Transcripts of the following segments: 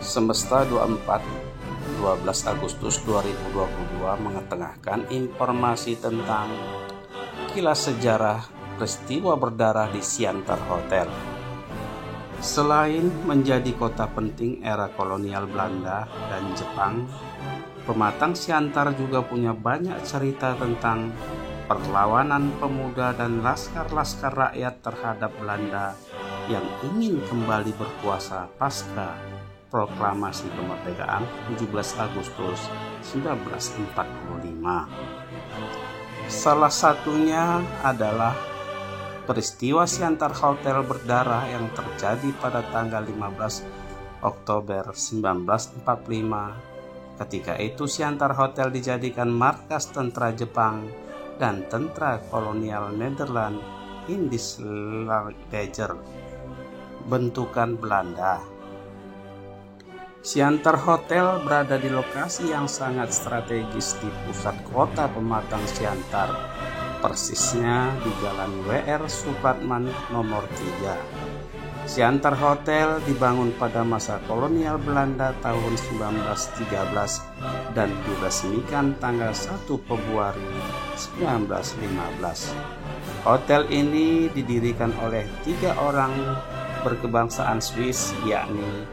Semesta 24 12 Agustus 2022 mengetengahkan informasi tentang kilas sejarah peristiwa berdarah di Siantar Hotel. Selain menjadi kota penting era kolonial Belanda dan Jepang, Pematang Siantar juga punya banyak cerita tentang perlawanan pemuda dan laskar-laskar rakyat terhadap Belanda yang ingin kembali berkuasa pasca proklamasi kemerdekaan 17 Agustus 1945. Salah satunya adalah peristiwa Siantar Hotel berdarah yang terjadi pada tanggal 15 Oktober 1945. Ketika itu Siantar Hotel dijadikan markas tentara Jepang dan tentara kolonial Nederland Indisch Leger bentukan Belanda. Siantar Hotel berada di lokasi yang sangat strategis di pusat kota Pematang Siantar, persisnya di Jalan W.R. Supratman nomor 3. Siantar Hotel dibangun pada masa kolonial Belanda tahun 1913 dan diresmikan tanggal 1 Februari 1915. Hotel ini didirikan oleh 3 orang berkebangsaan Swiss, yakni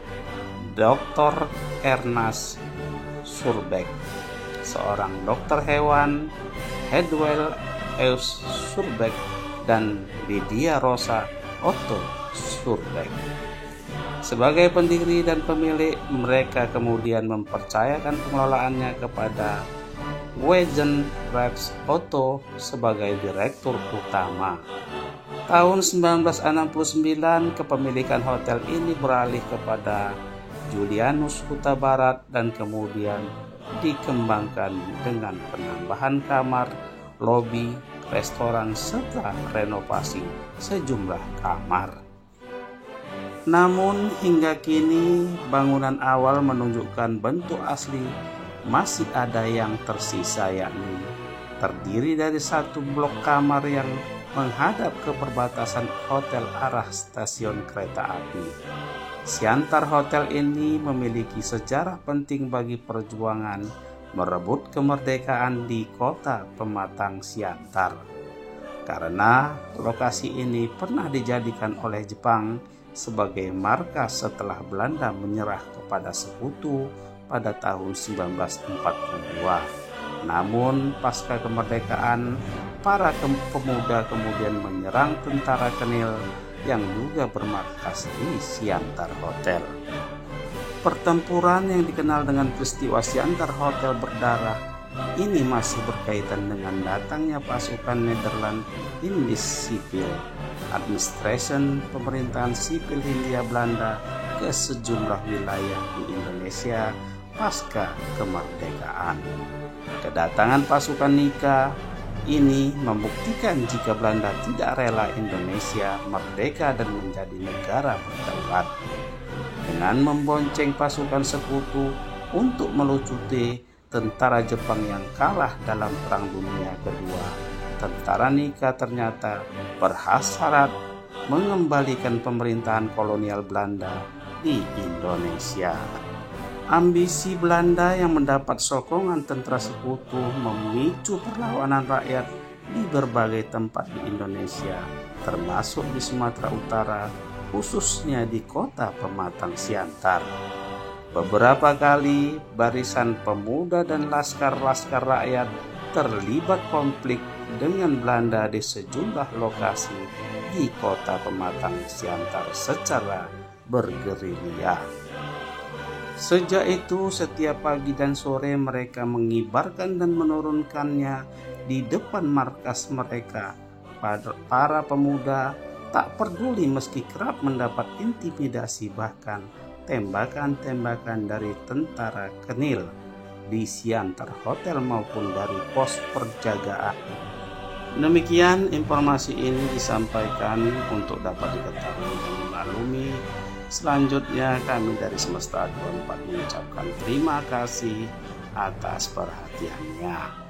Dr. Ernst Surbeck, seorang dokter hewan, Hedwig Eus Surbeck, dan Lydia Rosa Otto Surbeck. Sebagai pendiri dan pemilik, mereka kemudian mempercayakan pengelolaannya kepada Eugen Reps Otto sebagai direktur utama. Tahun 1969, kepemilikan hotel ini beralih kepada Julianus Huta Barat dan kemudian dikembangkan dengan penambahan kamar, lobi, restoran serta renovasi sejumlah kamar. Namun hingga kini bangunan awal menunjukkan bentuk asli masih ada yang tersisa, yakni terdiri dari satu blok kamar yang menghadap ke perbatasan hotel arah stasiun kereta api. Siantar Hotel ini memiliki sejarah penting bagi perjuangan merebut kemerdekaan di kota Pematang Siantar, karena lokasi ini pernah dijadikan oleh Jepang sebagai markas setelah Belanda menyerah kepada sekutu pada tahun 1942. Namun pasca kemerdekaan, para pemuda kemudian menyerang tentara Kenil yang juga bermarkas di Siantar Hotel. Pertempuran yang dikenal dengan peristiwa Siantar Hotel berdarah ini masih berkaitan dengan datangnya pasukan Nederland Indisch Civil Administration, pemerintahan sipil Hindia Belanda, ke sejumlah wilayah di Indonesia pasca kemerdekaan. Kedatangan pasukan Nika ini membuktikan jika Belanda tidak rela Indonesia merdeka dan menjadi negara berdaulat. Dengan membonceng pasukan sekutu untuk melucuti tentara Jepang yang kalah dalam Perang Dunia Kedua, tentara Nika ternyata berhasrat mengembalikan pemerintahan kolonial Belanda di Indonesia. Ambisi Belanda yang mendapat sokongan tentara sekutu memicu perlawanan rakyat di berbagai tempat di Indonesia, termasuk di Sumatera Utara, khususnya di kota Pematang Siantar. Beberapa kali barisan pemuda dan laskar-laskar rakyat terlibat konflik dengan Belanda di sejumlah lokasi di kota Pematang Siantar secara bergerilya. Sejak itu, setiap pagi dan sore mereka mengibarkan dan menurunkannya di depan markas mereka. Para pemuda tak peduli meski kerap mendapat intimidasi, bahkan tembakan-tembakan dari tentara Kenil di Siantar Hotel maupun dari pos perjagaan. Demikian informasi ini disampaikan untuk dapat diketahui dan dimaklumi. Selanjutnya kami dari Semesta 24 mengucapkan terima kasih atas perhatiannya.